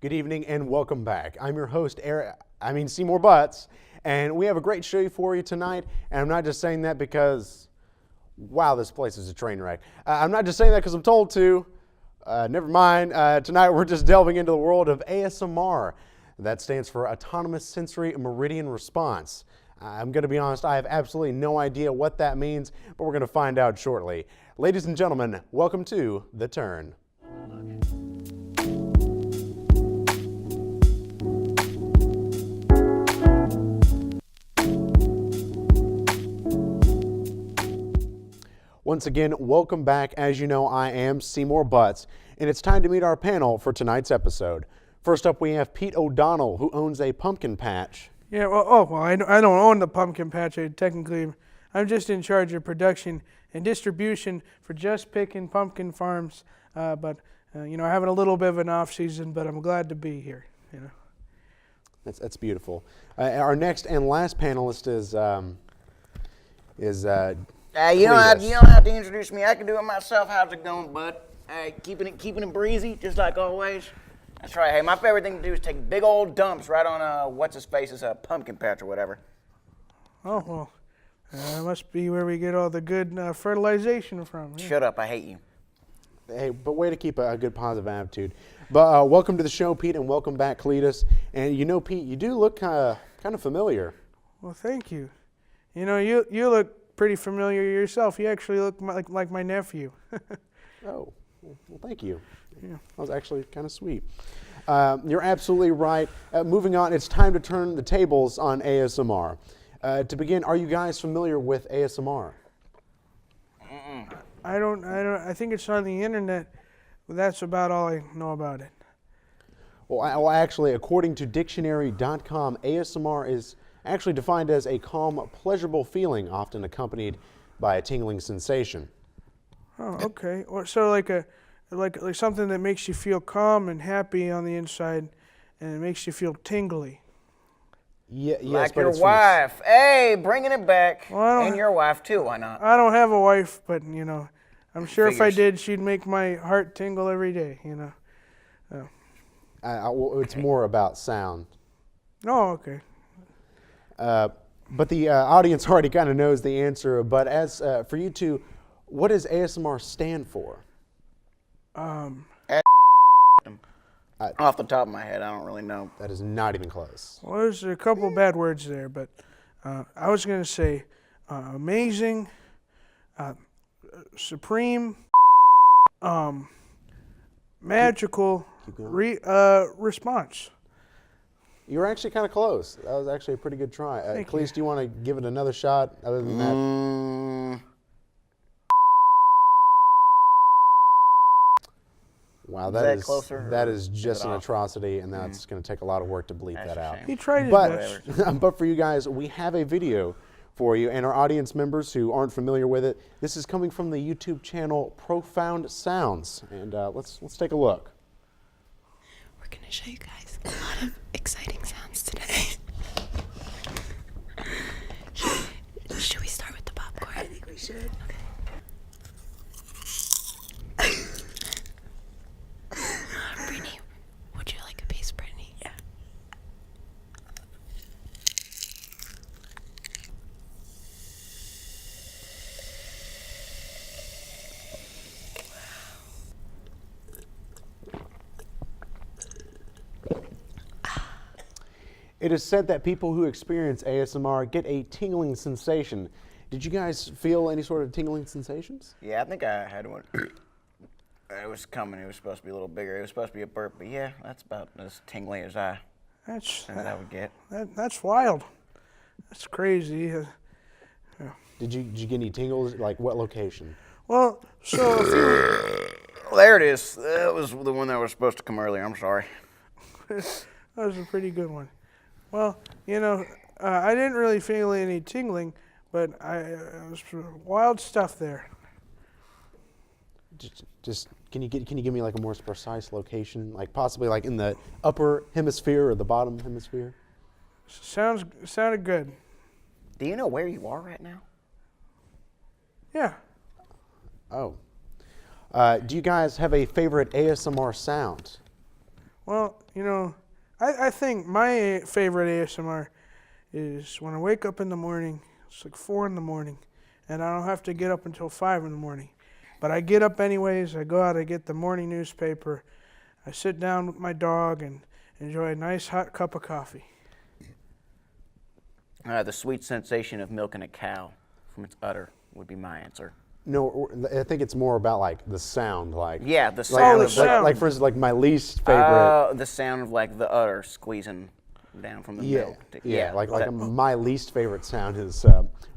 Good evening and welcome back. I'm your host, Seamore Butts, and we have a great show for you tonight. And I'm not just saying that because, wow, this place is a train wreck. I'm not just saying that because I'm told to. Never mind. Tonight we're just delving into the world of ASMR. That stands for Autonomous Sensory Meridian Response. I'm going to be honest, I have absolutely no idea what that means, but we're going to find out shortly. Ladies and gentlemen, welcome to The Turn. Once again, welcome back. As you know, I am Seamore Butts, and it's time to meet our panel for tonight's episode. First up, we have Pete O'Donnell, who owns a pumpkin patch. Yeah, I don't own the pumpkin patch. I'm just in charge of production and distribution for Just Pickin' Pumpkin Farms. But having a little bit of an off season, but I'm glad to be here. That's beautiful. Our next and last panelist is You don't have to introduce me. I can do it myself. How's it going, bud? Hey, keeping it breezy, just like always. That's right. Hey, my favorite thing to do is take big old dumps right on what's his face's pumpkin patch or whatever. Oh well, that must be where we get all the good fertilization from. Yeah. Shut up! I hate you. Hey, but way to keep a good positive attitude. But welcome to the show, Pete, and welcome back, Cledus. And Pete, you do look kind of familiar. Well, thank you. You look pretty familiar yourself. You actually look like my nephew. Oh, well, thank you. Yeah. That was actually kind of sweet. You're absolutely right. Moving on, it's time to turn the tables on ASMR. To begin, are you guys familiar with ASMR? I don't. I think it's on the internet, but that's about all I know about it. Well, actually, according to dictionary.com, ASMR is actually defined as a calm, pleasurable feeling, often accompanied by a tingling sensation. Oh, okay. So like something that makes you feel calm and happy on the inside, and it makes you feel tingly. Yeah, yes, like your wife. Hey, bringing it back. Well, and your wife too. Why not? I don't have a wife, but I'm sure if I Figures. did, she'd make my heart tingle every day. It's more about sound. Oh, okay. But the audience already kind of knows the answer. But as for you two, what does ASMR stand for? Off the top of my head, I don't really know. That is not even close. Well, there's a couple bad words there, but I was going to say amazing, supreme, magical response. You were actually kind of close. That was actually a pretty good try. Cleese, do you want to give it another shot other than that? Wow, that is just an atrocity, and that's going to take a lot of work to bleep that out. He tried his best. But for you guys, we have a video for you, and our audience members who aren't familiar with it, this is coming from the YouTube channel Profound Sounds, and let's take a look. We're going to show you guys a lot of exciting sounds today. Should we start with the popcorn? I think we should. Okay. Brittany, would you like a piece, Brittany? Yeah. It is said that people who experience ASMR get a tingling sensation. Did you guys feel any sort of tingling sensations? Yeah, I think I had one. It was coming. It was supposed to be a little bigger. It was supposed to be a burp, but yeah, that's about as tingly as I would get. That's wild. That's crazy. Did you get any tingles? Like what location? Well, so Well, there it is. That was the one that was supposed to come earlier. I'm sorry. that was a pretty good one. Well, I didn't really feel any tingling, but it was wild stuff there. Just can you give me like a more precise location, like possibly like in the upper hemisphere or the bottom hemisphere? Sounded good. Do you know where you are right now? Yeah. Oh. Do you guys have a favorite ASMR sound? Well, I think my favorite ASMR is when I wake up in the morning. It's like 4 in the morning, and I don't have to get up until 5 in the morning. But I get up anyways. I go out, I get the morning newspaper. I sit down with my dog and enjoy a nice hot cup of coffee. The sweet sensation of milking a cow from its udder would be my answer. No, I think it's more about like the sound, like Yeah, the like, sound. the of sound. like for instance, like my least favorite. The sound of like the udder squeezing down from the Yeah, milk. yeah, like that- my least favorite sound is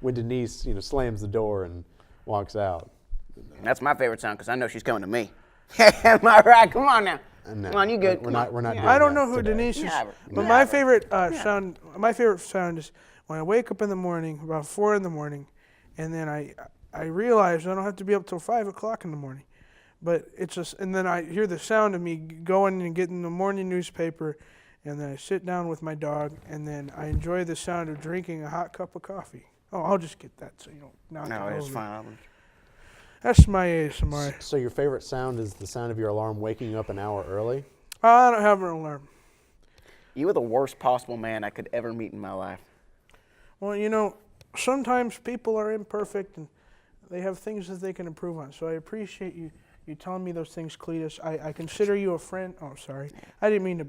when Denise, slams the door and walks out. That's my favorite sound because I know she's coming to me. Am I right? Come on now. No, Come on, you good. We're Come not. on. We're not. Yeah. Doing I don't that know who today. Denise is, Never. but Never. my favorite sound. My favorite sound is when I wake up in the morning, about 4 in the morning, and then I realize I don't have to be up till 5 o'clock in the morning. But it's just, and then I hear the sound of me going and getting the morning newspaper, and then I sit down with my dog, and then I enjoy the sound of drinking a hot cup of coffee. Oh, I'll just get that so you don't knock No, it it's over. fine. That's my ASMR. So your favorite sound is the sound of your alarm waking up an hour early? I don't have an alarm. You were the worst possible man I could ever meet in my life. Well, sometimes people are imperfect and they have things that they can improve on. So I appreciate you telling me those things, Cledus. I consider you a friend. Oh, sorry. I didn't mean to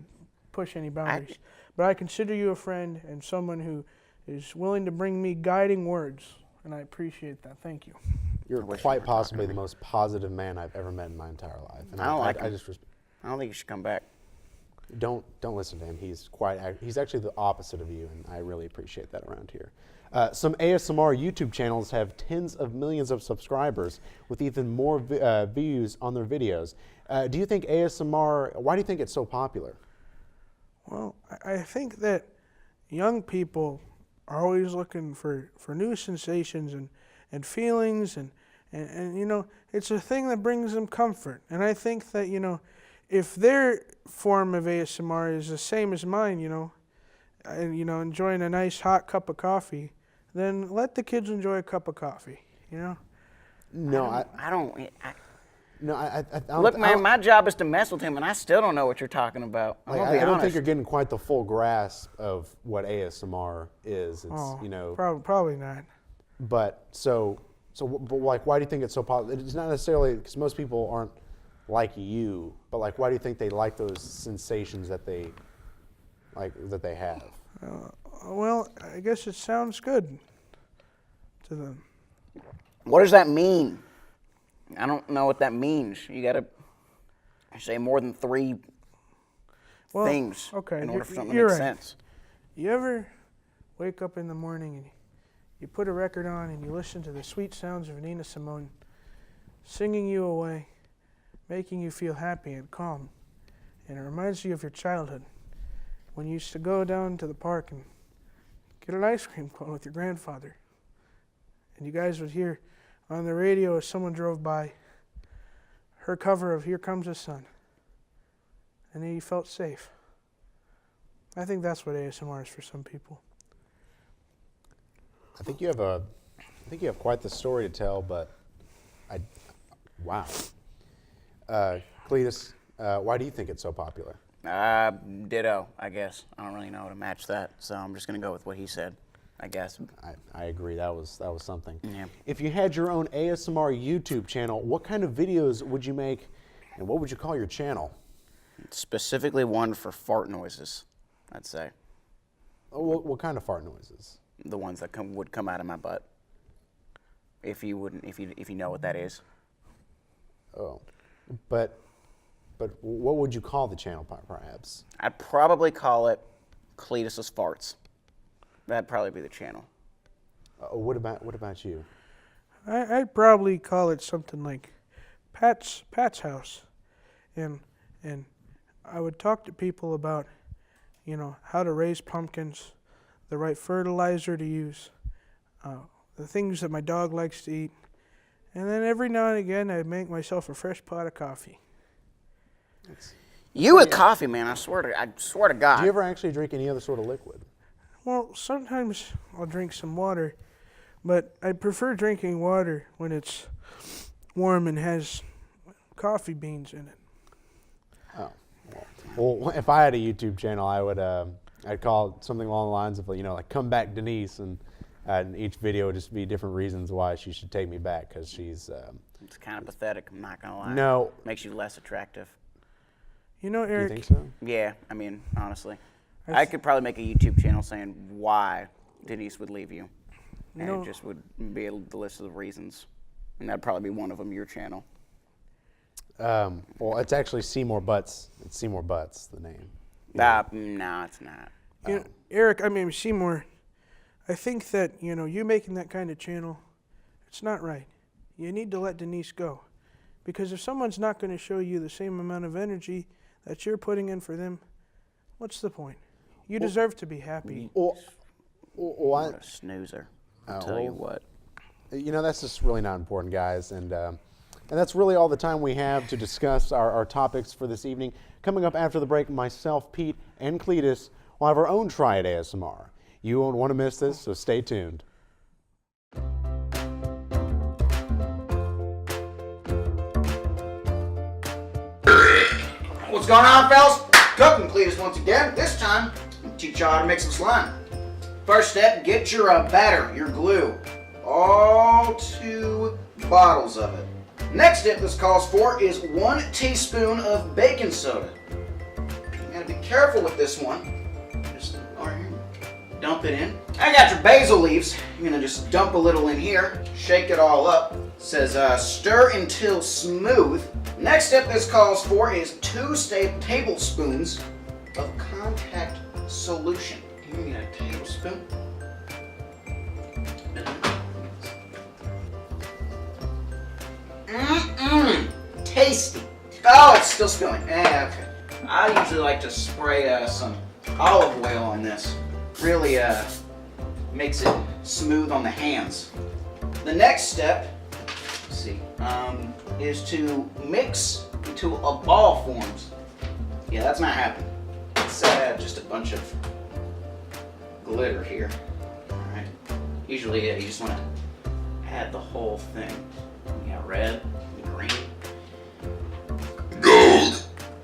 push any boundaries. But I consider you a friend and someone who is willing to bring me guiding words. And I appreciate that. Thank you. You're wish you quite were possibly the most positive man I've ever met in my entire life. And I don't like I him. just I don't think you should come back. don't listen to him. He's actually the opposite of you, and I really appreciate that around here. Some ASMR YouTube channels have tens of millions of subscribers with even more views on their videos. Do you think ASMR? Why do you think it's so popular? Well, I think that young people are always looking for new sensations and feelings and it's a thing that brings them comfort. And I think that, if their form of ASMR is the same as mine, and enjoying a nice hot cup of coffee, then let the kids enjoy a cup of coffee, No, I don't. I don't. Look, man, my job is to mess with him, and I still don't know what you're talking about. I'm gonna be I don't honest. think you're getting quite the full grasp of what ASMR is. It's Probably not. But but like, why do you think it's so popular? It's not necessarily because most people aren't like you, but like, why do you think they like those sensations that they have? Well, I guess it sounds good to them. What does that mean? I don't know what that means. You gotta say more than three things okay, in order for something to you're make right. sense. You ever wake up in the morning and you put a record on and you listen to the sweet sounds of Nina Simone singing you away, making you feel happy and calm, and it reminds you of your childhood when you used to go down to the park and get an ice cream cone with your grandfather, and you guys would hear on the radio as someone drove by her cover of Here Comes the Sun, and then you felt safe. I think that's what ASMR is for some people. I think you have quite the story to tell, but wow. Cledus, why do you think it's so popular? Ditto, I guess. I don't really know how to match that, so I'm just gonna go with what he said, I guess. I agree. That was something. Yeah. If you had your own ASMR YouTube channel, what kind of videos would you make, and what would you call your channel? Specifically one for fart noises, I'd say. What kind of fart noises? The ones that would come out of my butt. If you know what that is. Oh, but what would you call the channel, perhaps? I'd probably call it Cledus's Farts. That'd probably be the channel. What about you? I'd probably call it something like Pat's House, and I would talk to people about, how to raise pumpkins, the right fertilizer to use, the things that my dog likes to eat, and then every now and again I'd make myself a fresh pot of coffee. You with coffee, man? I swear to God. Do you ever actually drink any other sort of liquid? Well, sometimes I'll drink some water, but I prefer drinking water when it's warm and has coffee beans in it. Oh, well, Well, if I had a YouTube channel, I would I'd call it something along the lines of, like Come Back Denise, and each video would just be different reasons why she should take me back, because she's It's kind of pathetic, I'm not gonna lie. no. Makes you less attractive. You know, Do you Eric. think so? Yeah, I mean, honestly. I could probably make a YouTube channel saying why Denise would leave you. And it just would be the list of the reasons. And that'd probably be one of them, your channel. Well, it's actually Seamore Butts. It's Seamore Butts, the name. No, it's not. You know, Eric, I mean Seymour, I think that, you making that kind of channel, it's not right. You need to let Denise go. Because if someone's not going to show you the same amount of energy that you're putting in for them, what's the point? You deserve to be happy. Well, What a snoozer. I'll tell you what. That's just really not important, guys. And that's really all the time we have to discuss our topics for this evening. Coming up after the break, myself, Pete, and Cledus will have our own try at ASMR. You won't want to miss this, so stay tuned. What's going on, fellas? Cooking Cledus once again. This time, I'm gonna teach y'all how to make some slime. First step, get your batter, your glue. All 2 bottles of it. Next step this calls for is 1 teaspoon of baking soda. You gotta be careful with this one. Just dump it in. I got your basil leaves. You're gonna just dump a little in here, shake it all up. It says stir until smooth. Next step this calls for is 2 tablespoons of contact solution. You need a tablespoon. Tasty. Oh, it's still spilling. Okay. I usually like to spray some olive oil on this. Really makes it smooth on the hands. The next step, let's see, is to mix until a ball forms. Yeah, that's not happening. Let's just a bunch of glitter here. Alright. Usually you just want to add the whole thing. You got red, green, gold,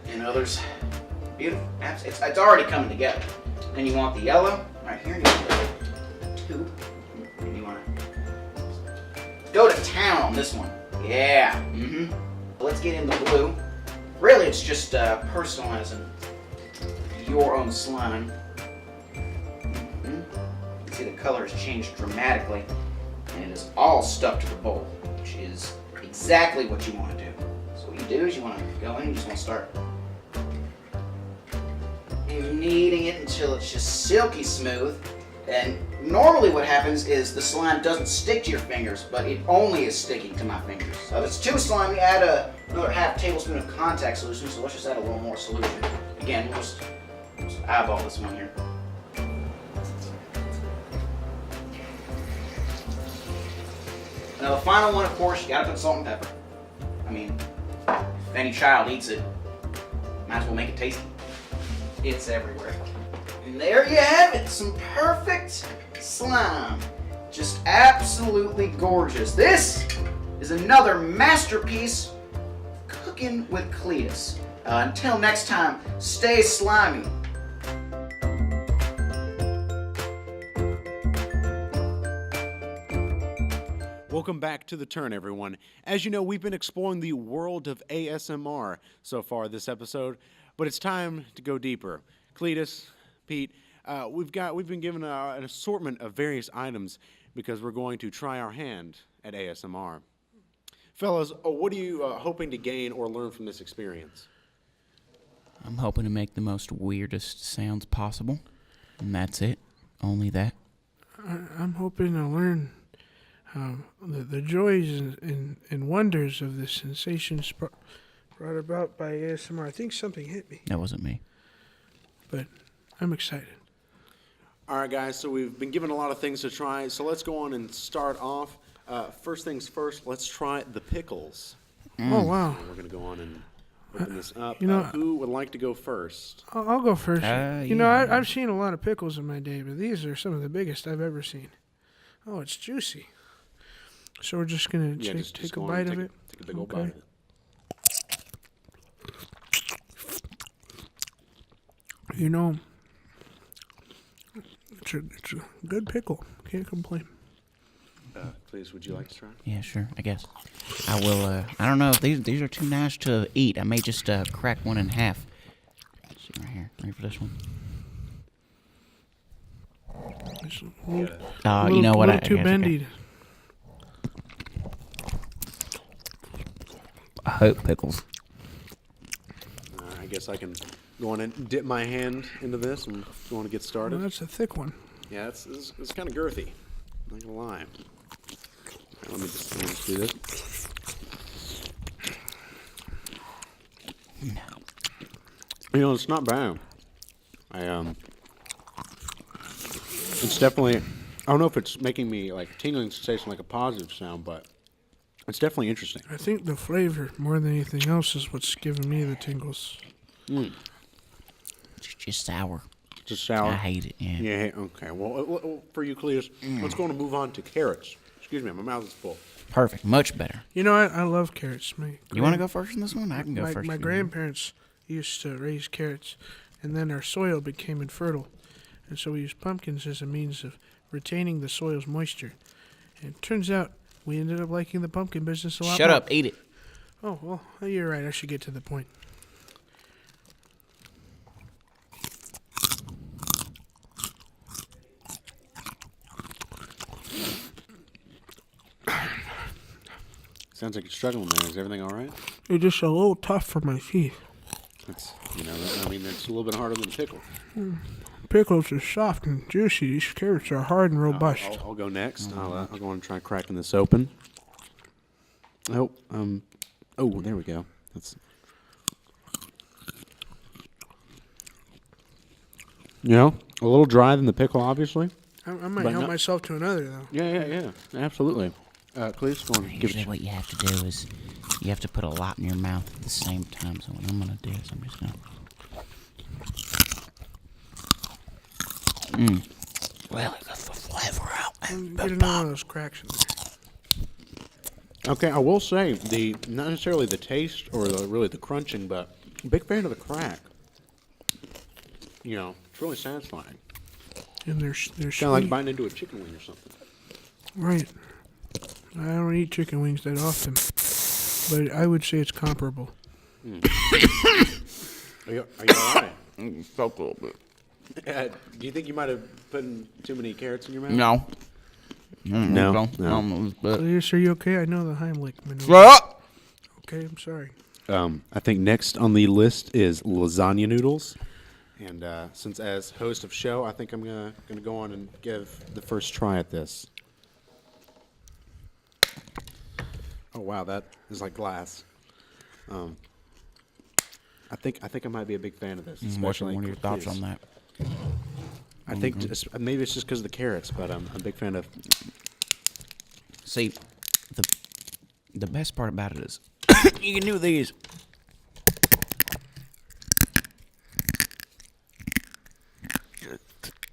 and others. Beautiful. It's already coming together. Then you want the yellow right here. You want the tube. And you want to go to town on this one. Yeah. Let's get in the blue. Really, it's just personalizing your own slime. You can see the color has changed dramatically, and it is all stuck to the bowl, which is exactly what you want to do. So what you do is you want to go in, you just want to start kneading it until it's just silky smooth. And normally what happens is the slime doesn't stick to your fingers, but it only is sticking to my fingers. So if it's too slimy, add another half tablespoon of contact solution. So let's just add a little more solution. Again, we'll just eyeball this one here. Now the final one, of course, you gotta put salt and pepper. I mean, if any child eats it, might as well make it tasty. It's everywhere. And there you have it, some perfect slime. Just absolutely gorgeous. This is another masterpiece of cooking with Cledus. Until next time, stay slimy. Welcome back to The Turn, everyone. As you know, we've been exploring the world of ASMR so far this episode, but it's time to go deeper. Cledus, Pete, we've been given an assortment of various items because we're going to try our hand at ASMR. Fellas, what are you hoping to gain or learn from this experience? I'm hoping to make the most weirdest sounds possible, and that's it. Only that. I'm hoping to learn the joys and wonders of the sensations brought about by ASMR. I think something hit me, That wasn't me. but I'm excited. All right, guys, so we've been given a lot of things to try, so let's go on and start off. First things first, let's try the pickles. Oh, wow. We're going to go on and open this up. Who would like to go first? I'll go first. yeah. I've seen a lot of pickles in my day, but these are some of the biggest I've ever seen. Oh, it's juicy. So we're just going to take a go on bite and of it. Take a big old bite of it. You know, it's a good pickle. Can't complain. Please, would you like to try? Yeah, sure. I guess I will. I don't know if these are too nice to eat. I may just crack one in half. Let's see right here. Ready for this one? It's You know what? A little too bendy. I hope pickles. I guess I can go on and dip my hand into this and go on to get started. Well, that's a thick one. Yeah, it's kind of girthy. Not gonna lie. Let me just do this. You know, it's not bad. It's definitely. I don't know if it's making me like tingling sensation like a positive sound, but it's definitely interesting. I think the flavor, more than anything else, is what's giving me the tingles. It's just sour. Just sour. I hate it. Yeah. Yeah. Okay. Well, for you, Cledus, let's go on and move on to carrots. Excuse me, my mouth is full. Perfect. Much better. You know, I love carrots. You want to go first in this one? I can go first. My grandparents used to raise carrots, and then our soil became infertile. And so we used pumpkins as a means of retaining the soil's moisture. And it turns out we ended up liking the pumpkin business a lot Shut more. up. Eat it. Oh, well, you're right. I should get to the point. Sounds like you're struggling there. Is everything all right? It's just a little tough for my teeth. It's, I mean, it's a little bit harder than a pickle. Pickles are soft and juicy. These carrots are hard and robust. I'll go next. I'll go on and try cracking this open. Oh, there we go. That's. A little dry than the pickle, obviously. I might help myself to another, though. Yeah, absolutely. Please go on. Give Usually what you have to do is you have to put a lot in your mouth at the same time. So what I'm going to do is I'm just going to... Really get the flavor out. Get another one of those cracks in there. Okay, I will say, not necessarily the taste or really the crunching, but big fan of the crack. It's really satisfying. And they're sweet. Kind of like biting into a chicken wing or something. Right. I don't eat chicken wings that often, but I would say it's comparable. Are you all right? Soak a little bit. Do you think you might have put in too many carrots in your mouth? No. No. Cledus, are you okay? I know the Heimlich maneuver. Shut up! Okay, I'm sorry. I think next on the list is lasagna noodles. And since as host of show, I think I'm gonna go on and give the first try at this. Oh wow, that is like glass. I think I might be a big fan of this. What are Especially your thoughts on that? I think maybe it's just because of the carrots, but I'm a big fan of. See, the best part about it is you can do these.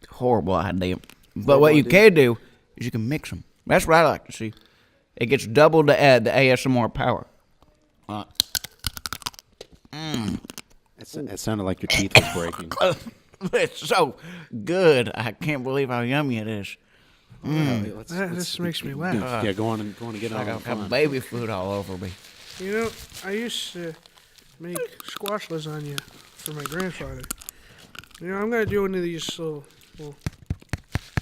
Horrible idea. But what you can do is you can mix them. That's what I like to see. It gets double the ASMR power. It sounded like your teeth was breaking. It's so good. I can't believe how yummy it is. This makes me laugh. Yeah, go on and get on. I got baby food all over me. You know, I used to make squash lasagna for my grandfather. I'm gonna do one of these little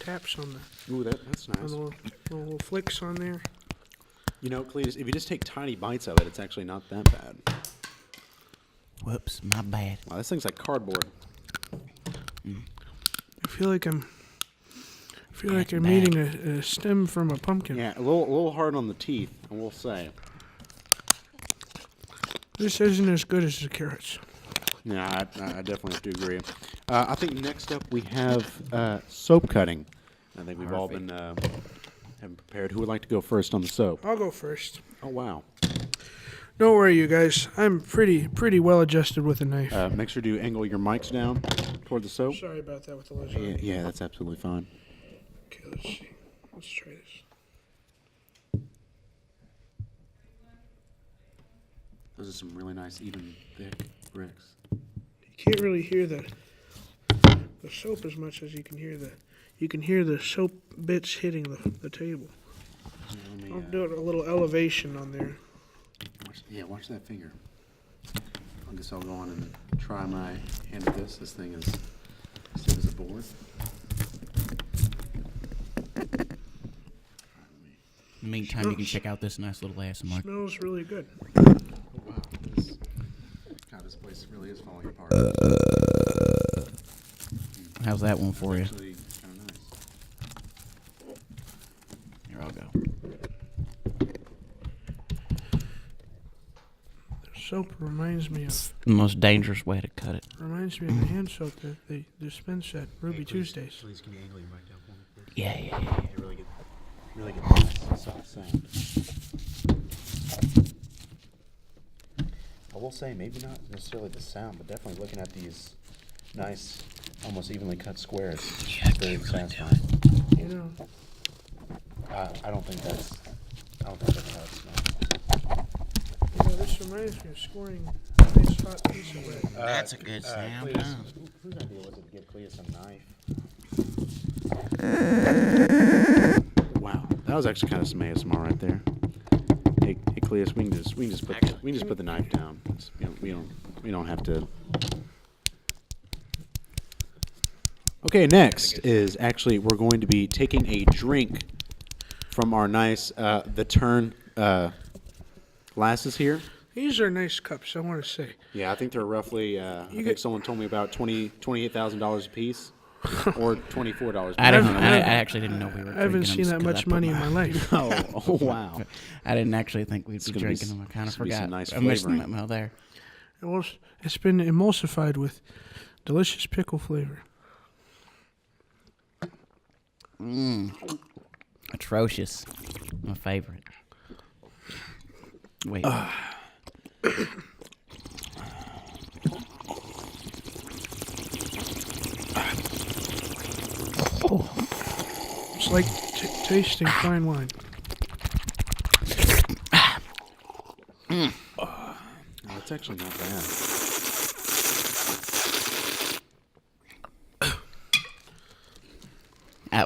taps on the. Ooh, that's nice. Little flicks on there. Cledus, if you just take tiny bites of it, it's actually not that bad. Whoops, my bad. Wow, this thing's like cardboard. I feel like I'm eating a stem from a pumpkin. Yeah, a little hard on the teeth, I will say. This isn't as good as the carrots. Yeah, I definitely have to agree. I think next up we have soap cutting. I think we've all been having prepared. Who would like to go first on the soap? I'll go first. Oh, wow. Don't worry, you guys. I'm pretty well adjusted with a knife. Make sure to angle your mics down toward the soap. Sorry about that with the lasagna. Yeah, that's absolutely fine. Okay, let's see. Let's try this. Those are some really nice, even, thick bricks. You can't really hear the the soap as much as you can hear the soap bits hitting the table. I'll do a little elevation on there. Watch that finger. I guess I'll go on and try my hand at this. This thing is stiff as a board. In the meantime, you can check out this nice little ASMR. Smells really good. Oh, wow. This place really is falling apart. How's that one for you? Actually, kind of nice. Here, I'll go. The soap reminds me of The most dangerous way to cut it. the hand soap that they dispense at Ruby Tuesdays. Please, can you angle your mic down for me, please? Yeah. Really get nice, soft sound. I will say, maybe not necessarily the sound, but definitely looking at these nice, almost evenly cut squares. It's very satisfying. You know, I don't think that's how it smells. this reminds me of scoring a nice hot piece of bread. That's a good sound. Cletus, whose idea was it to give Cletus a knife? Wow, that was actually kind of some ASMR right there. Hey Cletus, we can just put the knife down. We don't have to. Okay, next is actually we're going to be taking a drink from our nice the Turn glasses here. These are nice cups, I want to say. Yeah, I think they're roughly. I think someone told me about $28,000 a piece, or $24. I actually didn't know we were. I haven't seen that much money in my life. Oh wow! I didn't actually think we'd be gonna be drinking them. I kind of it's gonna be forgot. some nice I missed the flavoring. memo there. It's been emulsified with delicious pickle flavor. Atrocious. My favorite. Wait. It's like tasting fine wine. No, it's actually not bad.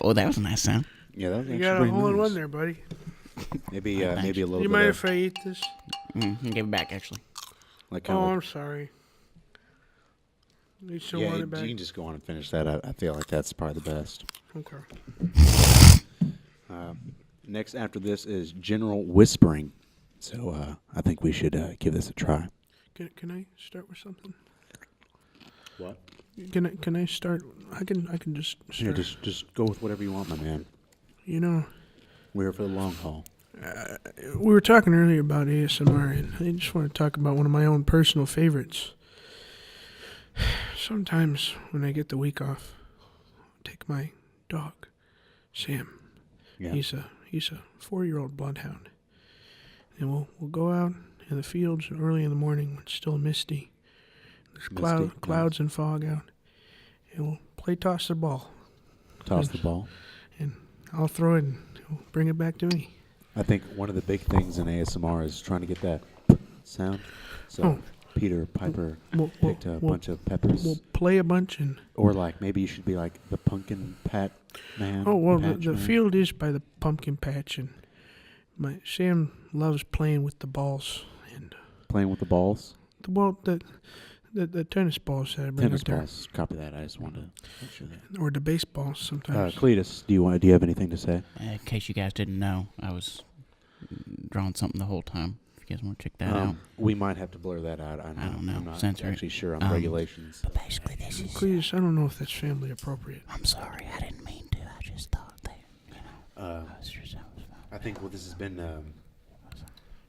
Well, that was a nice sound. Yeah, that was You actually got a pretty hole in nice. one there, buddy. Maybe a little You bit mind of if I eat this? Give it back, actually. like kind Oh, of. I'm sorry. You still Yeah, want you it back? can just go on and finish that. I feel like that's probably the best. Okay. Next after this is General Whispering. So I think we should give this a try. Can I start with something? What? Can I start? I can just Yeah, start. just go with whatever you want, my man. You know, We're here for the long haul. we were talking earlier about ASMR, and I just want to talk about one of my own personal favorites. Sometimes when I get the week off, I take my dog, Sam. Yeah. He's a 4-year-old bloodhound, and we'll go out in the fields early in the morning when it's still misty. There's clouds and fog out, and we'll play toss the ball. Toss the ball. And I'll throw it, and he'll bring it back to me. I think one of the big things in ASMR is trying to get that sound. So Oh. Peter Piper We'll- picked a we'll- bunch of peppers. We'll play a bunch, and Or like maybe you should be like the pumpkin pat man. the man. field is by the pumpkin patch, and my Sam loves playing with the balls and Playing with the balls. the tennis balls that I bring Tennis up there, balls. Copy that. I just wanted to make sure that. or the baseballs sometimes. Cletus, do you have anything to say? In case you guys didn't know, I was drawing something the whole time. If you guys want to check that out. We might have to blur that out. I don't know. I'm not Censor it. actually sure on regulations. But basically, this is. Please, I don't know if that's family appropriate. I'm sorry, I didn't mean to. I just thought that, I think this has been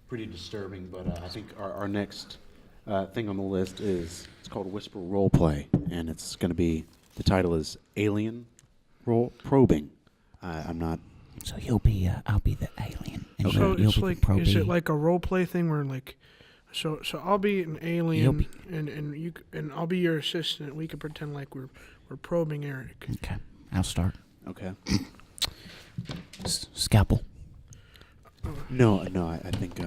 pretty disturbing, but I think our next thing on the list is it's called Whisper Roleplay, and it's going to be the title is Alien Probing. I'm not. So you'll be, I'll be the alien, and So you'll it's be like, the is it probee. like a role play thing where like, so I'll be an alien, be- and I'll be your assistant. We could pretend like we're probing Eric. Okay, I'll start. Okay. Scalpel. No, I think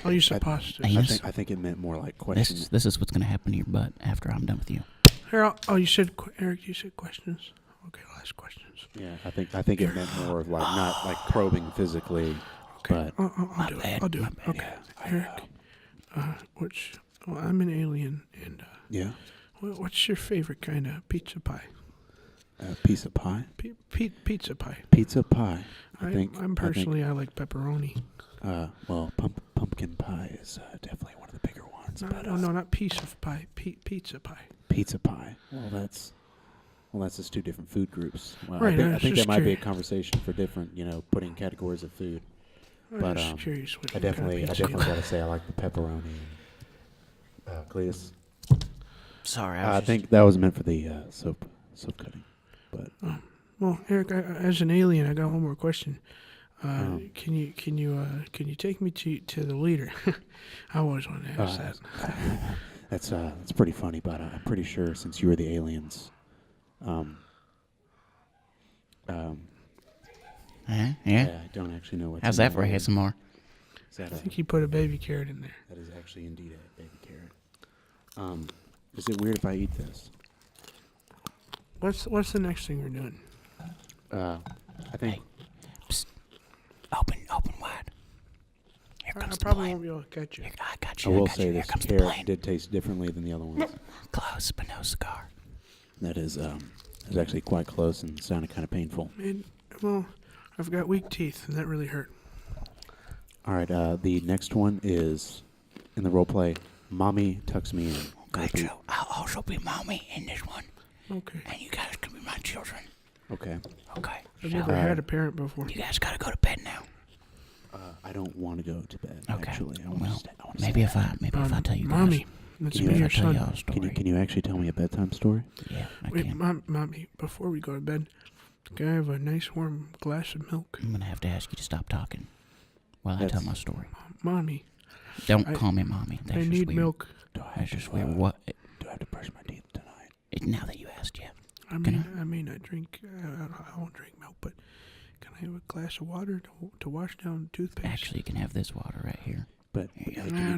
I'll use a pasta. Anus. I think it meant more like questions. This is what's gonna happen to your butt after I'm done with you. Here, you said, Eric, you said questions? Okay, I'll ask questions. Yeah, I think it meant more of like not like probing physically, Okay, but I'll do it. I'll do it. Okay, Eric, I'm an alien, and yeah, what's your favorite kind of pizza pie? piece of pie. Pizza pie. Pizza pie. I I like pepperoni. Well, pumpkin pie is definitely one of the bigger ones. No, not piece of pie. Pizza pie. Pizza pie. Well, that's just two different food groups. Well, Right, I think that might be a curious. conversation for different, putting categories of food. I'm just curious. I definitely gotta say I like the pepperoni. Cletus. Sorry, I think that was meant for the soap cutting, but Well, Eric, as an alien, I got one more question. Can you take me to the leader? I always wanted to ask that. that's pretty funny. But I'm pretty sure since you were the aliens, Yeah. I don't actually know what's How's in that for there. ASMR? Is that I think he put a baby carrot in there. that is actually indeed a baby carrot. Is it weird if I eat this? What's the next thing we're doing? I think. Psst. Open wide. Here I comes the probably plane. won't be able to catch you. Here, I got I you. will got say you. Here this comes the carrot plane. did taste differently than the other ones. Close, but no cigar. That is actually quite close and sounded kind of painful. Well, I've got weak teeth, and that really hurt. All right, the next one is in the role play. Mommy tucks me in. Okay, Joe. I'll also be mommy in this one, Okay. and you guys can be my children. Okay. Okay. I've So, never had a parent before. you guys gotta go to bed now. I don't want to go to bed. Okay. Actually, I want Well, to stay. maybe if I tell you guys. Mommy, let's Can be you your If I tell son. y'all a story. Can you actually tell me a bedtime story? Yeah, I Wait, can. Mommy, before we go to bed, can I have a nice warm glass of milk? I'm gonna have to ask you to stop talking while I tell That's- my story. Mommy, Don't I- call me mommy. That's I just need weird. milk. Do I That's just weird. What? Do I have to brush my teeth tonight? Now that you asked, yeah. I mean, I drink. I won't drink milk, but can I have a glass of water to wash down toothpaste? Actually, you can have this water right here. But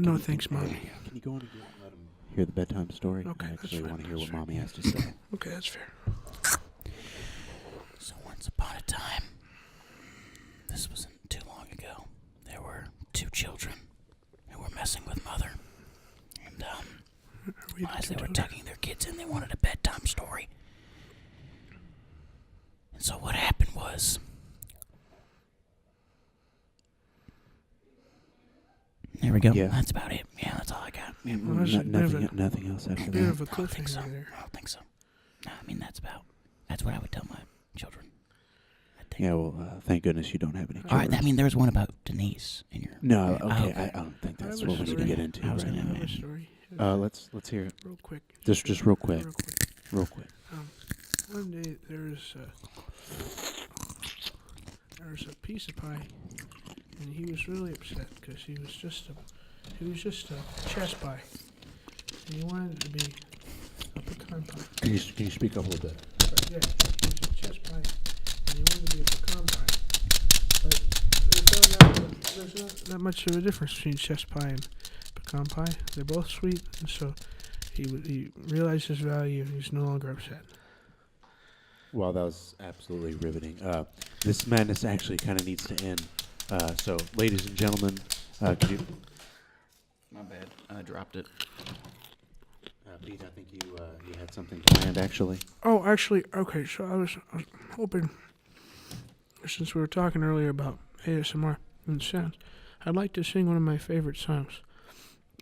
no, thanks, Mommy. Can you go on and let him hear the bedtime story? Okay, I that's actually fine, want to hear that's what fine. Mommy has to say. Okay, that's fair. So once upon a time, this wasn't too long ago, there were two children who were messing with mother. And Are we as they were together? tucking their kids in, they wanted a bedtime story. And so what happened was, there we go. Yeah. That's about it. Yeah, that's all I got. Yeah, Well, that's a bit of Nothing else after bit that. of a I don't think so. cliffhanger there. I don't think so. No, I mean that's what I would tell my children. I think. Yeah, well, thank goodness you don't have any All right. children. I mean, there was one about Denise in your. No, Oh, okay, okay. I don't think I that's have a what we need to story. get into I was right I gonna now. have a story. Let's hear it. Real quick. Just real quick. Real quick. Real quick. One day there was a piece of pie, and he was really upset because he was just a chess pie, and he wanted it to be a pecan pie. Can you speak up a little bit? But yeah, he was a chess pie, and he wanted to be a pecan pie. But they found out that there's not that much of a difference between chess pie and pecan pie. They're both sweet, and so he realized his value, and he's no longer upset. Well, that was absolutely riveting. This madness actually kind of needs to end. So, ladies and gentlemen, could you... My bad. I dropped it. Pete, I think you had something planned, actually. Oh, actually, okay. So I was hoping, since we were talking earlier about ASMR and sounds, I'd like to sing one of my favorite songs.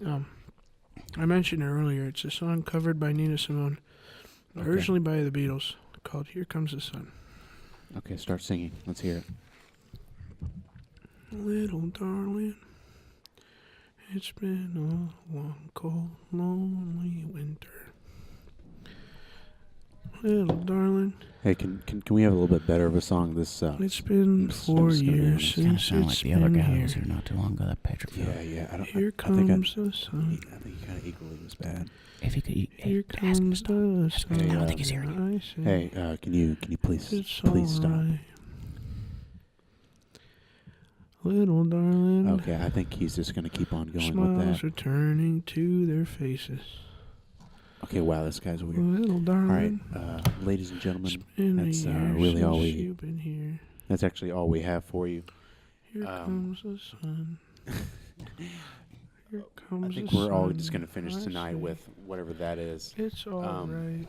I mentioned it earlier. It's a song covered by Nina Simone, originally by the Beatles, called "Here Comes the Sun." Okay, start singing. Let's hear it. Little darling, it's been a long, cold, lonely winter. Little darling, Hey, can we have a little bit better of a song? This it's been This 4 song's gonna be years Kind of since sound like it's the other been guy who here. was here not too long ago. That Patrick. yeah. I Here think I comes the sun. think he kind of equally was bad. If he could, Here ask him to comes stop. the Ask him to sun. stop. I don't think he's hearing you. I say Hey, can you please it's stop? alright. Little darling, Okay, I think he's just gonna keep on going with smiles that. returning to their faces. Okay, wow, this guy's weird. Little All darling. right, ladies and gentlemen, Been a that's year really all since we. you've been here. That's actually all we have for you. Here comes the sun. Here comes I think the we're all sun. just gonna finish I tonight say with whatever that is. It's all right.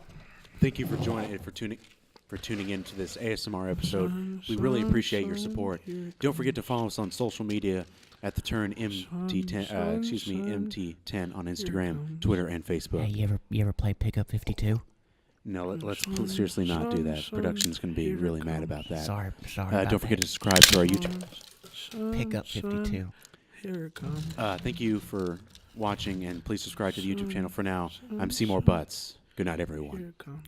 Thank you for joining for tuning into this ASMR episode. We really appreciate your support. Don't forget to follow us on social media at the Turn MT10 MT10 on Instagram, Twitter, and Facebook. Hey, you ever play Pickup 52? No, let's seriously not do that. Production's going to be really mad about that. Sorry about don't forget that. to subscribe to our YouTube. Pickup 52. Here it comes. Thank you for watching, and please subscribe to the YouTube channel. For now, I'm Seamore Butts. Good night, everyone. Here it comes.